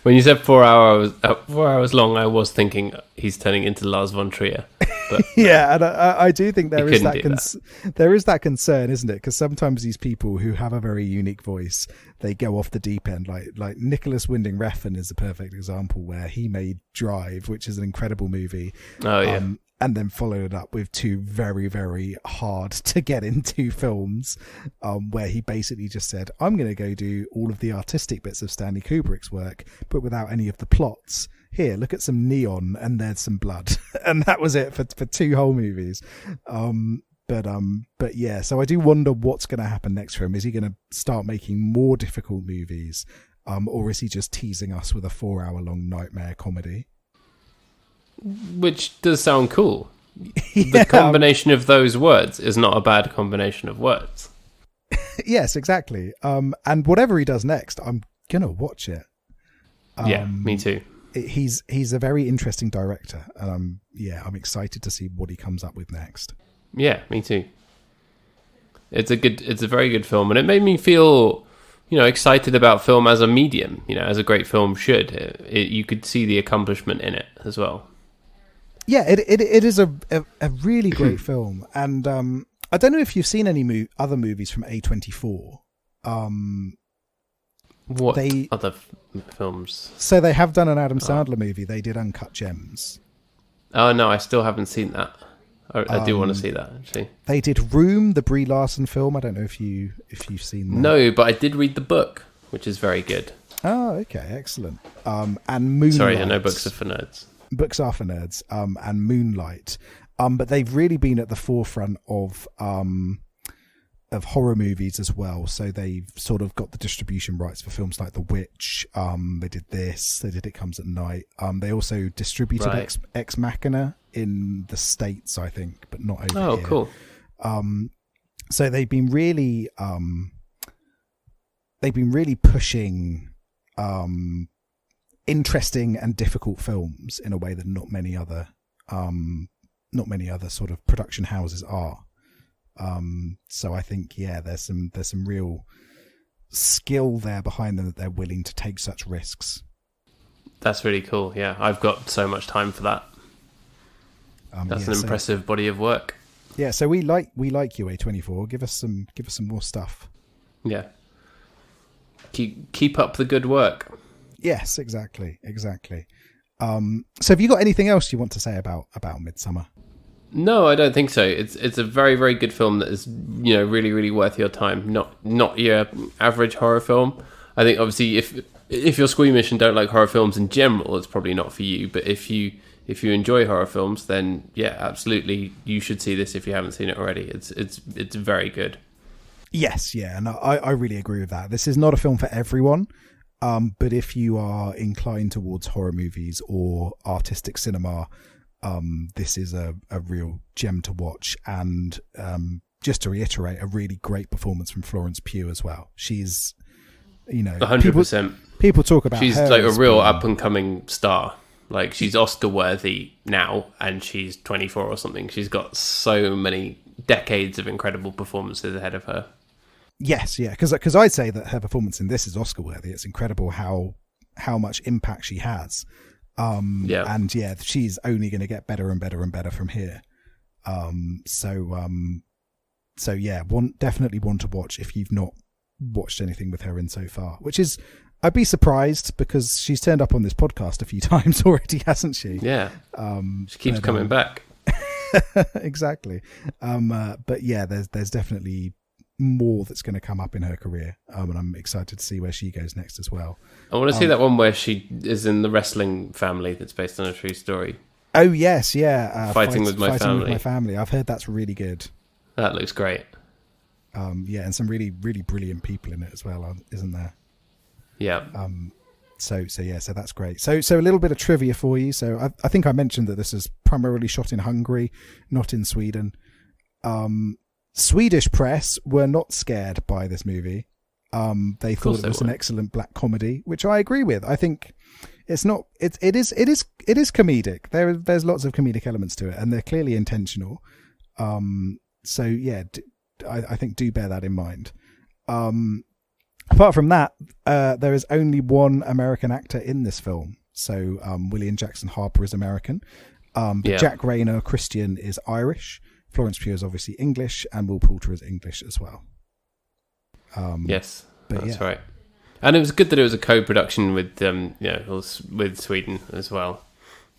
When you said 4 hours long, I was thinking he's turning into Lars von Trier. But yeah, and I do think there is that concern, isn't it? Because sometimes these people who have a very unique voice, they go off the deep end. Like Nicholas Winding Refn is a perfect example, where he made Drive, which is an incredible movie. Oh yeah. And then followed it up with 2 very, very hard to get into films, where he basically just said, I'm going to go do all of the artistic bits of Stanley Kubrick's work, but without any of the plots. Here, look at some neon and there's some blood. And that was it for 2 whole movies. But yeah, so I do wonder what's going to happen next for him. Is he going to start making more difficult movies? Or is he just teasing us with a 4-hour-long nightmare comedy? Which does sound cool. The combination of those words is not a bad combination of words. Yes, exactly. And whatever he does next, I'm gonna watch it. Yeah, me too. He's a very interesting director, and I'm excited to see what he comes up with next. Yeah, me too. It's a very good film, and it made me feel, excited about film as a medium. As a great film should. You could see the accomplishment in it as well. Yeah, it is a really great film, and I don't know if you've seen any other movies from A24. What other films? So they have done an Adam Sandler movie. They did Uncut Gems. Oh no, I still haven't seen that. I do want to see that, actually. They did Room, the Brie Larson film. I don't know if you've seen that. No, but I did read the book, which is very good. Oh, okay, excellent. And Moonlight. Sorry, no books are for nerds. Books are for nerds. And Moonlight. But they've really been at the forefront of horror movies as well. So they've sort of got the distribution rights for films like The Witch. They did this. They did It Comes at Night. They also distributed Ex Machina in the States, I think, but not over here. Oh, cool. So they've been really pushing interesting and difficult films in a way that not many other sort of production houses are. So I think, there's some real skill there behind them, that they're willing to take such risks. That's really cool. Yeah, I've got so much time for that. That's an impressive body of work. Yeah, so we like you, A24. Give us some more stuff. Yeah. Keep up the good work. Yes, exactly. So have you got anything else you want to say about Midsommar? No, I don't think so. It's a very, very good film that is, really, really worth your time. Not your average horror film. I think obviously if you're squeamish and don't like horror films in general, it's probably not for you. But if you enjoy horror films, then yeah, absolutely, you should see this if you haven't seen it already. It's very good. Yes, yeah, and I really agree with that. This is not a film for everyone, but if you are inclined towards horror movies or artistic cinema, this is a real gem to watch. And just to reiterate, a really great performance from Florence Pugh as well. She's, 100%. People talk about she's her like a as real being- up and coming star. Like, she's Oscar worthy now, and she's 24 or something. She's got so many decades of incredible performances ahead of her. Yes, yeah, because I'd say that her performance in this is Oscar worthy. It's incredible how much impact she has. And yeah, she's only going to get better and better and better from here. So yeah, definitely one to watch if you've not watched anything with her in so far. Which is, I'd be surprised because she's turned up on this podcast a few times already, hasn't she? Yeah. She keeps coming back. Exactly. But yeah, there's definitely more that's going to come up in her career, and I'm excited to see where she goes next as well. I want to see that one where she is in the wrestling family that's based on a true story. Oh yes, yeah. Fighting with my family. I've heard that's really good. That looks great. Yeah, and some really, really brilliant people in it as well, isn't there? Yeah. So that's great. So a little bit of trivia for you. So I think I mentioned that this is primarily shot in Hungary, not in Sweden. Swedish press were not scared by this movie. They thought it was an excellent black comedy, which I agree with. I think it's not. It is comedic. There's lots of comedic elements to it, and they're clearly intentional. So yeah, I think do bear that in mind. Apart from that, there is only one American actor in this film. So William Jackson Harper is American, but Jack Rayner Christian is Irish. Florence Pugh is obviously English, and Will Poulter is English as well. Yes, that's right. And it was good that it was a co-production with with Sweden as well.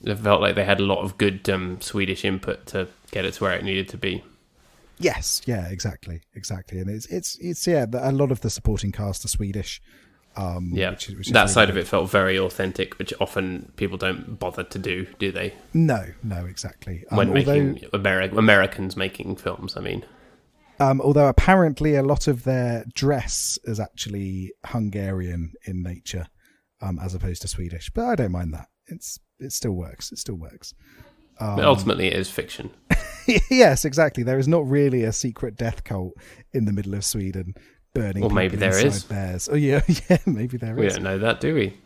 It felt like they had a lot of good Swedish input to get it to where it needed to be. Yes, yeah, exactly, and it's a lot of the supporting cast are Swedish. Which that side of it felt very authentic, which often people don't bother to do they? No, exactly. When making Americans making films, I mean. Although apparently a lot of their dress is actually Hungarian in nature, as opposed to Swedish, but I don't mind that. It still works. But ultimately, it is fiction. Yes, exactly. There is not really a secret death cult in the middle of Sweden. Burning. Well, maybe there is. Bears. Oh yeah, maybe there is. We don't know that, do we?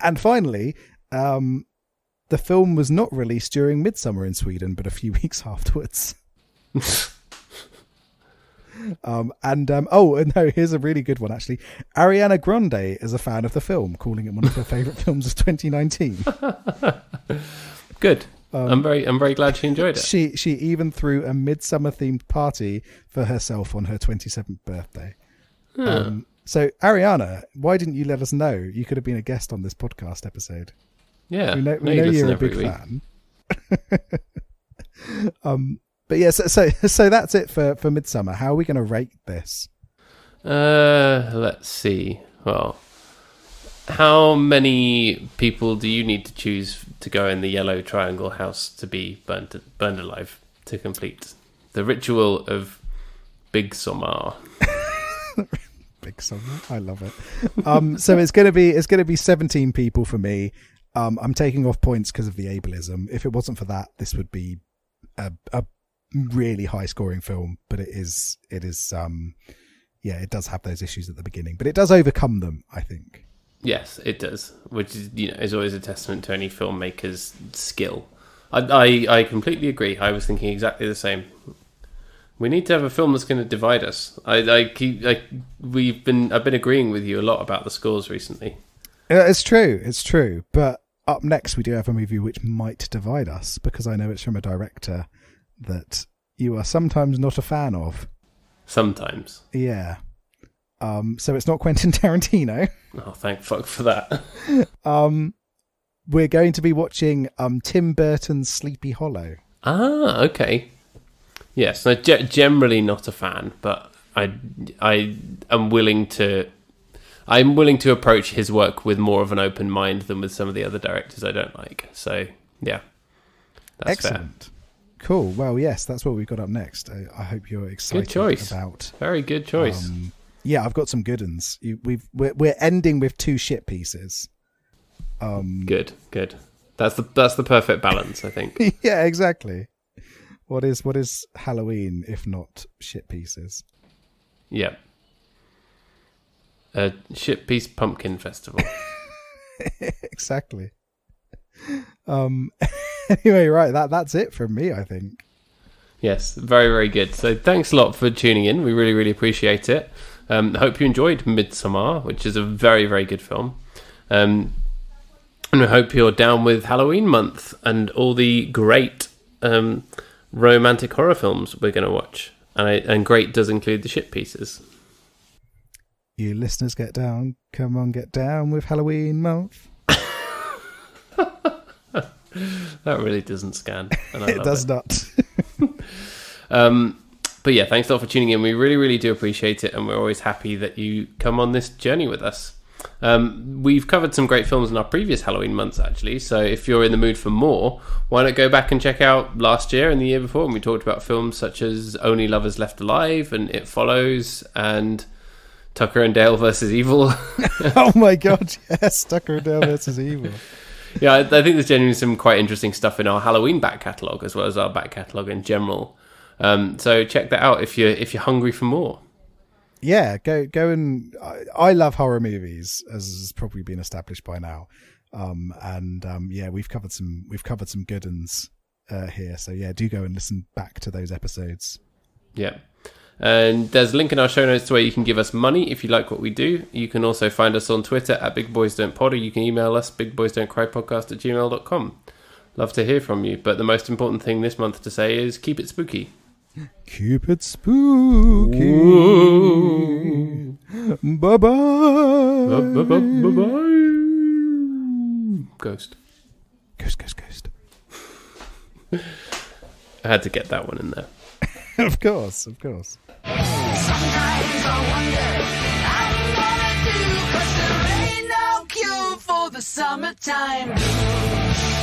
And finally, the film was not released during Midsommar in Sweden, but a few weeks afterwards. And here's a really good one actually. Ariana Grande is a fan of the film, calling it one of her favourite films of 2019. Good. I'm very glad she enjoyed it. She even threw a Midsommar themed party for herself on her 27th birthday. So Ariana, why didn't you let us know? You could have been a guest on this podcast episode. Yeah, we know you're a big fan. But yeah, so that's it for Midsommar. How are we going to rate this? Let's see. Well, how many people do you need to choose to go in the yellow triangle house to be burned alive to complete the ritual of Big Sommar? Big Sommar, I love it. So it's going to be 17 people for me. I'm taking off points because of the ableism. If it wasn't for that, this would be a really high scoring film. But it does have those issues at the beginning, but it does overcome them, I think. Yes, it does, which is always a testament to any filmmaker's skill. I completely agree. I was thinking exactly the same. We need to have a film that's going to divide us. I've been agreeing with you a lot about the scores recently. It's true. But up next, we do have a movie which might divide us because I know it's from a director that you are sometimes not a fan of. Sometimes. Yeah. So it's not Quentin Tarantino. Oh, thank fuck for that. we're going to be watching Tim Burton's Sleepy Hollow. Ah, okay. Yes, no, generally not a fan, but I am willing to. I'm willing to approach his work with more of an open mind than with some of the other directors I don't like. So, yeah, that's excellent. Fair. Cool. Well, yes, that's what we've got up next. I hope you're excited. Good choice. About. Very good choice. Yeah, I've got some good ones. We're ending with two shit pieces. Good. That's the perfect balance, I think. Yeah, exactly. What is Halloween if not shit pieces? Yeah. A shit piece pumpkin festival. Exactly. Anyway, right, that's it from me, I think. Yes, very, very good. So thanks a lot for tuning in. We really, really appreciate it. Hope you enjoyed Midsommar, which is a very, very good film. And I hope you're down with Halloween month and all the great romantic horror films we're going to watch. And great does include the shit pieces. You listeners get down. Come on, get down with Halloween month. That really doesn't scan. And it does not. But yeah, thanks a lot for tuning in. We really, really do appreciate it. And we're always happy that you come on this journey with us. We've covered some great films in our previous Halloween months, actually. So if you're in the mood for more, why not go back and check out last year and the year before? And we talked about films such as Only Lovers Left Alive and It Follows and Tucker and Dale versus Evil. Oh my God, yes, Tucker and Dale versus Evil. Yeah, I think there's genuinely some quite interesting stuff in our Halloween back catalogue as well as our back catalogue in general. So check that out if you're hungry for more. Yeah, go and I love horror movies, as has probably been established by now. Yeah, we've covered some good ones here. So yeah, do go and listen back to those episodes. Yeah. And there's a link in our show notes to where you can give us money if you like what we do. You can also find us on Twitter at BigBoysDon'tPod, or you can email us bigboysdon'tcrypodcast@gmail.com. Love to hear from you. But the most important thing this month to say is keep it spooky. Keep it spooky. Ooh. Bye-bye. Bye-bye. Ghost. Ghost. I had to get that one in there. Of course. Sometimes I wonder how I'm gonna do, 'cause there ain't no cure for the summertime blues.